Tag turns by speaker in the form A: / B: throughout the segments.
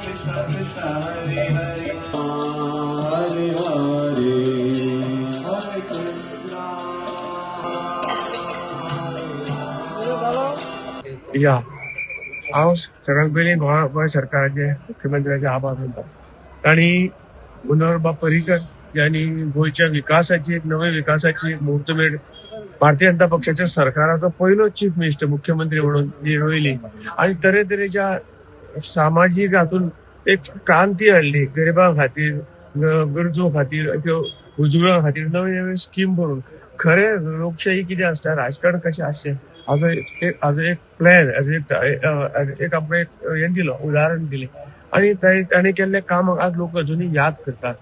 A: या हांव सगळ्यात पयलीं गोंय सरकाराचे मुख्यमंत्र्याचे आभार मानता. तांणी मनोहर पर्रीकर यांनी गोंयच्या विकासाची एक नवे विकासाची एक मुहूर्तमेढ भारतीय जनता पक्षाच्या सरकाराचो पयलो चीफ मिनिस्टर मुख्यमंत्री म्हणून जी रोयली आणि तरेतरेच्या सामाजीक हातून एक क्रांती हाडली. गरिबां खातीर, गरजू खातीर, उजवाडां खातीर नवे नवे स्कीम भरून खरे लोकशाही कितें आसता, राजकारण कशें आसचें हाजो एक प्लॅन एक आपण एक हे दिलो, उदाहरण दिलें आणि ताणें केल्लें कामाक आज लोक अजुनूय याद करतात.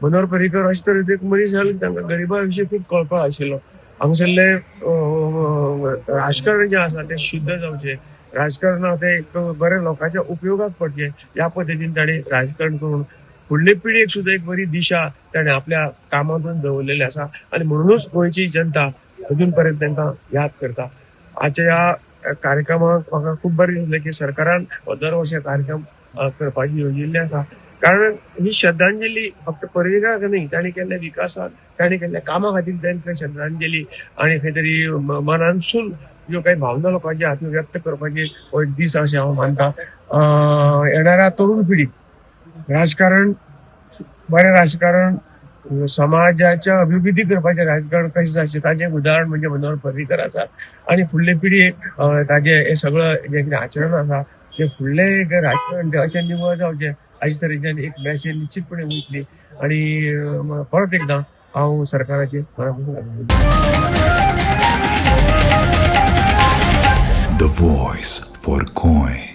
A: मनोहर पर्रीकर अशे तरेचो एक मनीस जालो तांकां गरिबां विशीं खूब कळपाक आशिल्लो. हांगसरले राजकारण जें आसा तें शुद्ध जावचें, राजकारणांत ते एक बऱ्या लोकांच्या उपयोगाक पडचें ह्या पद्दतीन ताणें राजकारण करून फुडले पिळगेक सुद्दां एक बरी दिशा ताणें आपल्या कामांतून दवरलेली आसा आणि म्हणूनच गोंयची जनता अजून पर्यंत तांकां याद करता. आजच्या ह्या कार्यक्रमाक म्हाका खूब बरें दिसलें की सरकारान दर वर्सा कार्यक्रम करपाची येवजिल्ले आसा. कारण ही श्रद्धांजली फक्त पर्रीकाराक न्ही, ताणें केल्ल्या विकासाक, ताणें केल्ल्या कामा खातीर तांकां श्रद्धांजली आणि खंय तरी मनानसून ज्यो काही भावना लोकांच्या हातून व्यक्त करपाची हो एक दीस अशें हांव मानता. येणाऱ्या तरुण पिढीक राजकारण, बरें राजकारण, समाजाच्या अभिवृद्धी करपाचें राजकारण कशें जावचें ताचें उदाहरण म्हणजे मनोहर पर्रीकर आसा आणि फुडले पिढयेक ताजें हें सगळं जें कितें आचरण आसा ते फुडले राजकारण ते अशें निवळ जावचें अशे तरेच्यान एक मॅसेज निश्चितपणे वयतली आणि परत एकदां हांव सरकाराचे
B: The voice for Goy.